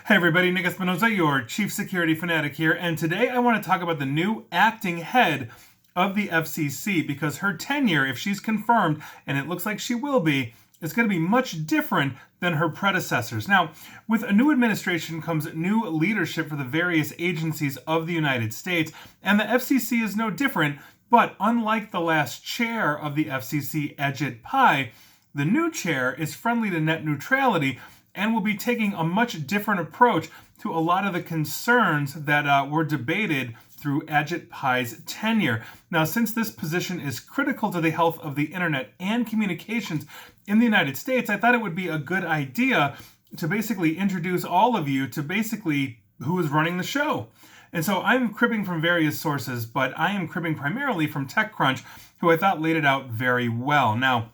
Hey everybody, Nick Espinosa, your Chief Security Fanatic here, and today I want to talk about the new acting head of the FCC because her tenure, if she's confirmed, and it looks like she will be, is going to be much different than her predecessors. Now, with a new administration comes new leadership for the various agencies of the United States, and the FCC is no different, but unlike the last chair of the FCC, Ajit Pai, the new chair is friendly to net neutrality and will be taking a much different approach to a lot of the concerns that were debated through Ajit Pai's tenure. Now, since this position is critical to the health of the internet and communications in the United States, I thought it would be a good idea to basically introduce all of you to basically who is running the show. And so I'm cribbing from various sources, but I am cribbing primarily from TechCrunch, who I thought laid it out very well. Now,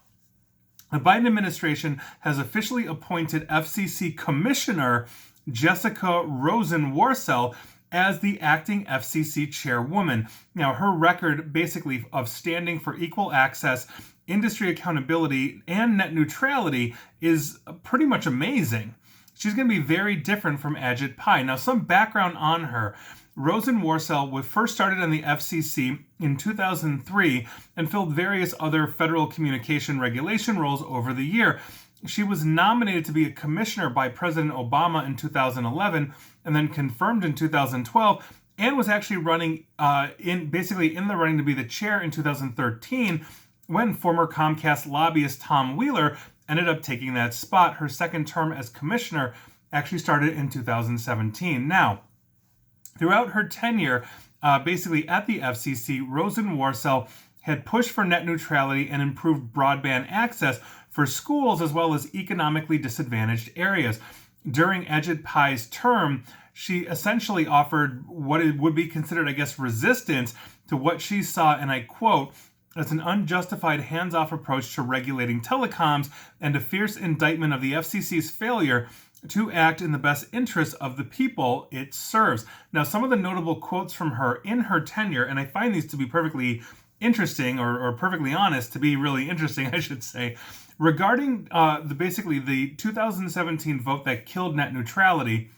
the Biden administration has officially appointed FCC Commissioner Jessica Rosenworcel as the acting FCC Chairwoman. Now, her record basically of standing for equal access, industry accountability, and net neutrality is pretty much amazing. She's going to be very different from Ajit Pai. Now, some background on her. Rosenworcel was first started on the FCC in 2003 and filled various other federal communication regulation roles over the year. She was nominated to be a commissioner by President Obama in 2011 and then confirmed in 2012 and was actually running in the running to be the chair in 2013 when former Comcast lobbyist Tom Wheeler ended up taking that spot. Her second term as commissioner actually started in 2017. Now, throughout her tenure, basically at the FCC, Rosenworcel had pushed for net neutrality and improved broadband access for schools as well as economically disadvantaged areas. During Ajit Pai's term, she essentially offered what would be considered, resistance to what she saw, and I quote, as an unjustified hands-off approach to regulating telecoms and a fierce indictment of the FCC's failure to act in the best interests of the people it serves. Now, some of the notable quotes from her in her tenure, and I find these to be perfectly interesting, or perfectly honest, to be really interesting, I should say, regarding the 2017 vote that killed net neutrality,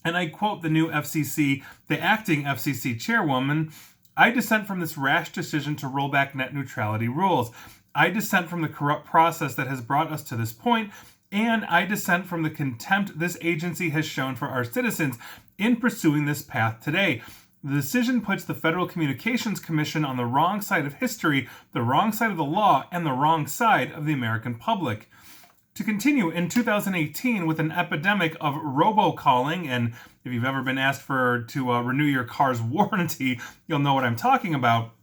and I quote the acting FCC Chairwoman, "I dissent from this rash decision to roll back net neutrality rules. I dissent from the corrupt process that has brought us to this point, and I dissent from the contempt this agency has shown for our citizens in pursuing this path today. The decision puts the Federal Communications Commission on the wrong side of history, the wrong side of the law, and the wrong side of the American public." To continue, in 2018, with an epidemic of robocalling, and if you've ever been asked to renew your car's warranty, you'll know what I'm talking about,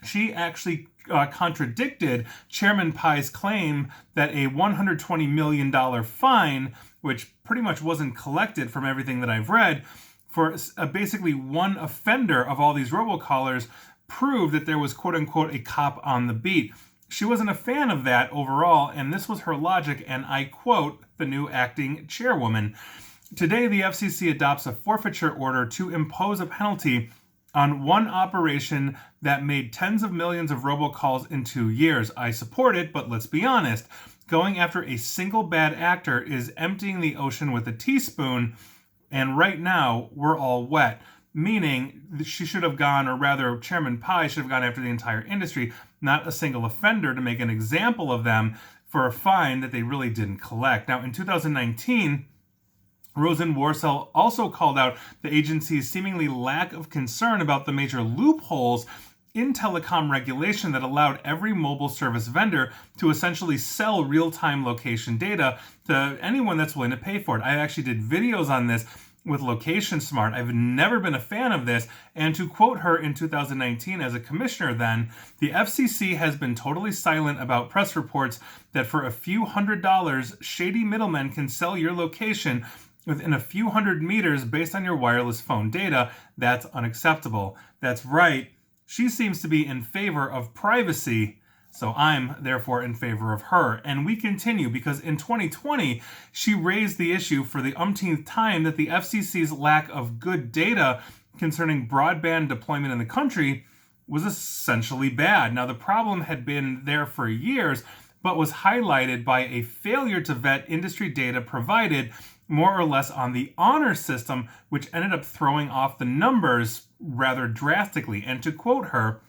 she actually contradicted Chairman Pai's claim that a $120 million fine, which pretty much wasn't collected from everything that I've read, for basically one offender of all these robocallers, proved that there was quote-unquote a cop on the beat. She wasn't a fan of that overall, and this was her logic, and I quote the new acting chairwoman. "Today, the FCC adopts a forfeiture order to impose a penalty on one operation that made tens of millions of robocalls in 2 years. I support it, but let's be honest. Going after a single bad actor is emptying the ocean with a teaspoon, and right now, we're all wet." Meaning, she should have gone, or rather, Chairman Pai should have gone after the entire industry, not a single offender, to make an example of them for a fine that they really didn't collect. Now, in 2019, Rosenworcel also called out the agency's seemingly lack of concern about the major loopholes in telecom regulation that allowed every mobile service vendor to essentially sell real-time location data to anyone that's willing to pay for it. I actually did videos on this with Location Smart. I've never been a fan of this, and to quote her in 2019 as a commissioner then, "The FCC has been totally silent about press reports that for a few $100s, shady middlemen can sell your location within a few hundred meters based on your wireless phone data. That's unacceptable." That's right. She seems to be in favor of privacy, so I'm therefore in favor of her. And we continue because in 2020, she raised the issue for the umpteenth time that the FCC's lack of good data concerning broadband deployment in the country was essentially bad. Now, the problem had been there for years, but was highlighted by a failure to vet industry data provided more or less on the honor system, which ended up throwing off the numbers rather drastically. And to quote her,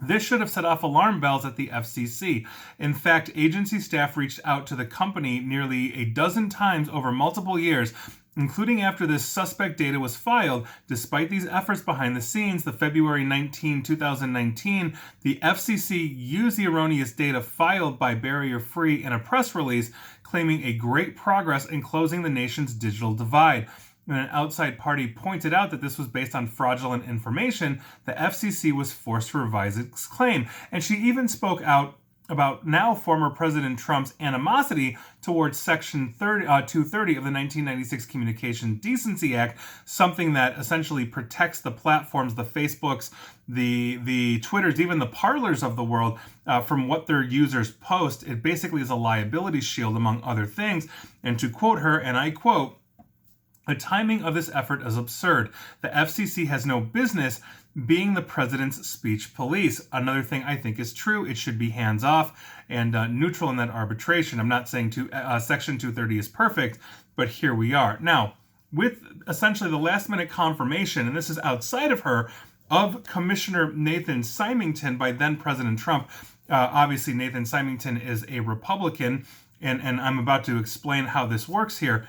"This should have set off alarm bells at the FCC. In fact, agency staff reached out to the company nearly a dozen times over multiple years, including after this suspect data was filed. Despite these efforts behind the scenes, the February 19, 2019, the FCC used the erroneous data filed by Barrier Free in a press release, claiming a great progress in closing the nation's digital divide. When an outside party pointed out that this was based on fraudulent information, the FCC was forced to revise its claim." And she even spoke out about now former President Trump's animosity towards Section 230 of the 1996 Communication Decency Act, something that essentially protects the platforms, the Facebooks, the Twitters, even the Parlors of the world from what their users post. It basically is a liability shield, among other things. And to quote her, and I quote, "The timing of this effort is absurd. The FCC has no business being the president's speech police." Another thing I think is true. It should be hands off and neutral in that arbitration. I'm not saying Section 230 is perfect, but here we are. Now, with essentially the last minute confirmation, and this is outside of her, of Commissioner Nathan Symington by then President Trump. Obviously, Nathan Symington is a Republican, and I'm about to explain how this works here.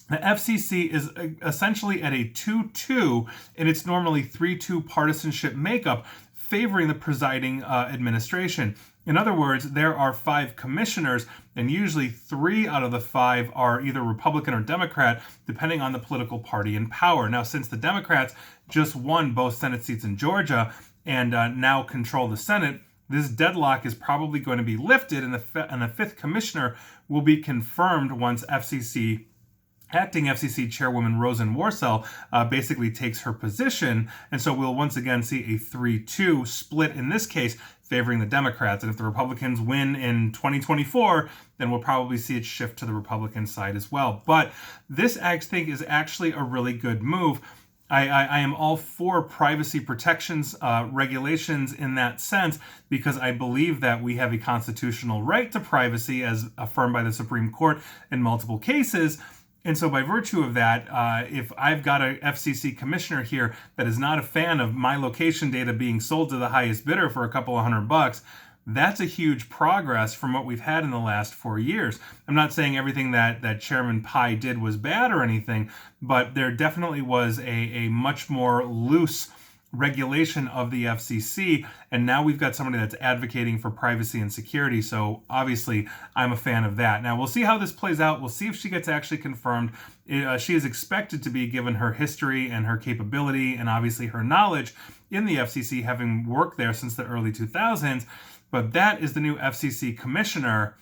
The FCC is essentially at a 2-2 in its normally 3-2 partisanship makeup, favoring the presiding administration. In other words, there are 5 commissioners, and usually 3 out of the 5 are either Republican or Democrat, depending on the political party in power. Now, since the Democrats just won both Senate seats in Georgia and now control the Senate, this deadlock is probably going to be lifted, and the 5th commissioner will be confirmed once Acting FCC Chairwoman Rosen Worcel basically takes her position, and so we'll once again see a 3-2 split, in this case favoring the Democrats. And if the Republicans win in 2024, then we'll probably see it shift to the Republican side as well. But this, I think, is actually a really good move. I am all for privacy protections, regulations in that sense, because I believe that we have a constitutional right to privacy as affirmed by the Supreme Court in multiple cases. And so by virtue of that, if I've got a FCC commissioner here that is not a fan of my location data being sold to the highest bidder for a couple of $100, that's a huge progress from what we've had in the last 4 years. I'm not saying everything that Chairman Pai did was bad or anything, but there definitely was a much more loose regulation of the FCC, and now we've got somebody that's advocating for privacy and security, so obviously I'm a fan of that. Now we'll see how this plays out. We'll see if she gets actually confirmed. She is expected to be, given her history and her capability and obviously her knowledge in the FCC, having worked there since the early 2000s, but that is the new FCC commissioner.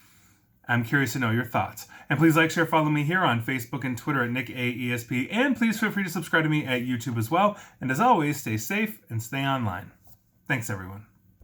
I'm curious to know your thoughts. And please like, share, follow me here on Facebook and Twitter at NickAESP. And please feel free to subscribe to me at YouTube as well. And as always, stay safe and stay online. Thanks, everyone.